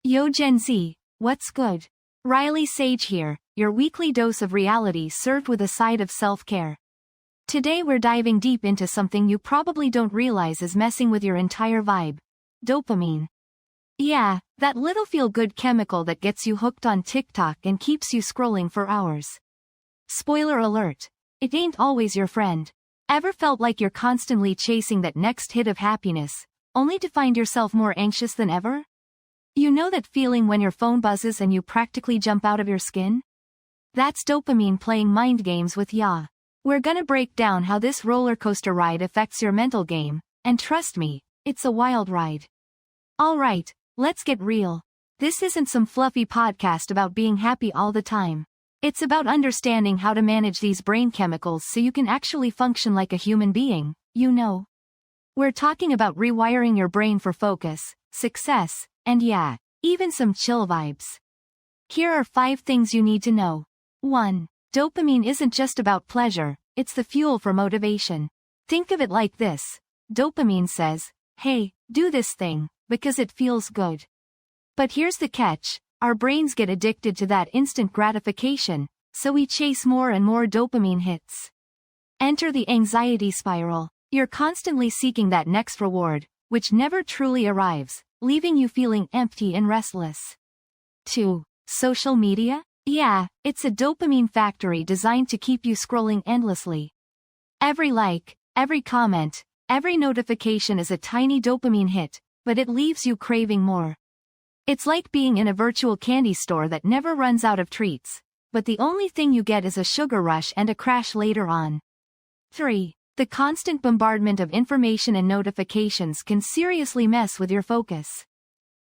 Yo Gen Z, what's good? Riley Sage here, your weekly dose of reality served with a side of self-care. Today we're diving deep into something you probably don't realize is messing with your entire vibe. Dopamine. Yeah, that little feel-good chemical that gets you hooked on TikTok and keeps you scrolling for hours. Spoiler alert, it ain't always your friend. Ever felt like you're constantly chasing that next hit of happiness, only to find yourself more anxious than ever? You know that feeling when your phone buzzes and you practically jump out of your skin? That's dopamine playing mind games with ya. We're gonna break down how this roller coaster ride affects your mental game, and trust me, it's a wild ride. Alright, let's get real. This isn't some fluffy podcast about being happy all the time. It's about understanding how to manage these brain chemicals so you can actually function like a human being, you know. We're talking about rewiring your brain for focus, success, and yeah, even some chill vibes. Here are 5 things you need to know. 1. Dopamine isn't just about pleasure, it's the fuel for motivation. Think of it like this. Dopamine says, hey, do this thing, because it feels good. But here's the catch, our brains get addicted to that instant gratification, so we chase more and more dopamine hits. Enter the anxiety spiral. You're constantly seeking that next reward, which never truly arrives, leaving you feeling empty and restless. 2. Social media? Yeah, it's a dopamine factory designed to keep you scrolling endlessly. Every like, every comment, every notification is a tiny dopamine hit, but it leaves you craving more. It's like being in a virtual candy store that never runs out of treats, but the only thing you get is a sugar rush and a crash later on. 3. The constant bombardment of information and notifications can seriously mess with your focus.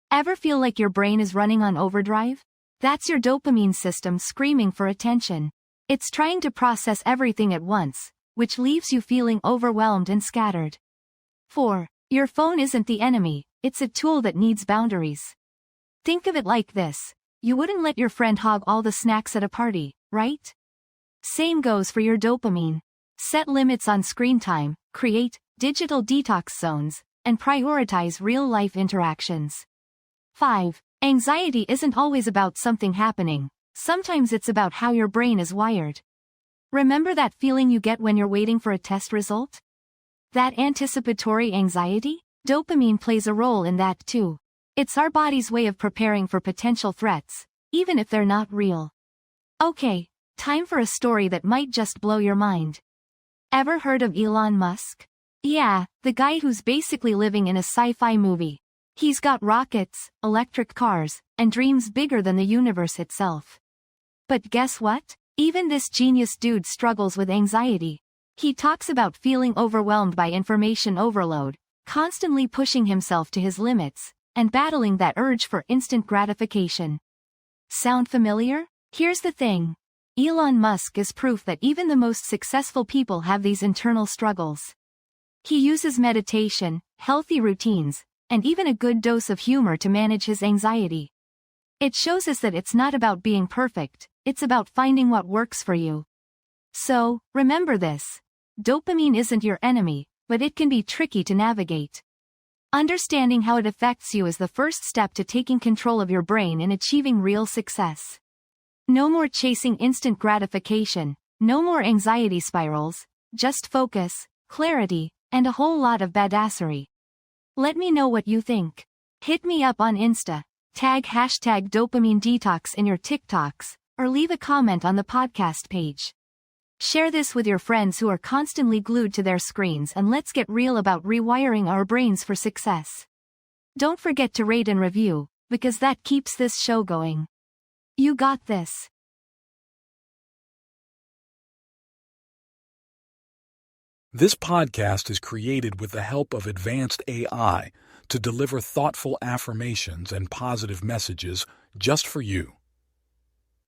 Ever feel like your brain is running on overdrive? That's your dopamine system screaming for attention. It's trying to process everything at once, which leaves you feeling overwhelmed and scattered. 4. Your phone isn't the enemy, it's a tool that needs boundaries. Think of it like this. You wouldn't let your friend hog all the snacks at a party, right? Same goes for your dopamine. Set limits on screen time, create digital detox zones, and prioritize real-life interactions. 5. Anxiety isn't always about something happening. Sometimes it's about how your brain is wired. Remember that feeling you get when you're waiting for a test result? That anticipatory anxiety? Dopamine plays a role in that too. It's our body's way of preparing for potential threats, even if they're not real. Okay, time for a story that might just blow your mind. Ever heard of Elon Musk? Yeah, the guy who's basically living in a sci-fi movie. He's got rockets, electric cars, and dreams bigger than the universe itself. But guess what? Even this genius dude struggles with anxiety. He talks about feeling overwhelmed by information overload, constantly pushing himself to his limits, and battling that urge for instant gratification. Sound familiar? Here's the thing. Elon Musk is proof that even the most successful people have these internal struggles. He uses meditation, healthy routines, and even a good dose of humor to manage his anxiety. It shows us that it's not about being perfect, it's about finding what works for you. So, remember this. Dopamine isn't your enemy, but it can be tricky to navigate. Understanding how it affects you is the first step to taking control of your brain and achieving real success. No more chasing instant gratification, no more anxiety spirals, just focus, clarity, and a whole lot of badassery. Let me know what you think. Hit me up on Insta, tag #Dopamine Detox in your TikToks, or leave a comment on the podcast page. Share this with your friends who are constantly glued to their screens, and let's get real about rewiring our brains for success. Don't forget to rate and review, because that keeps this show going. You got this. This podcast is created with the help of advanced AI to deliver thoughtful affirmations and positive messages just for you.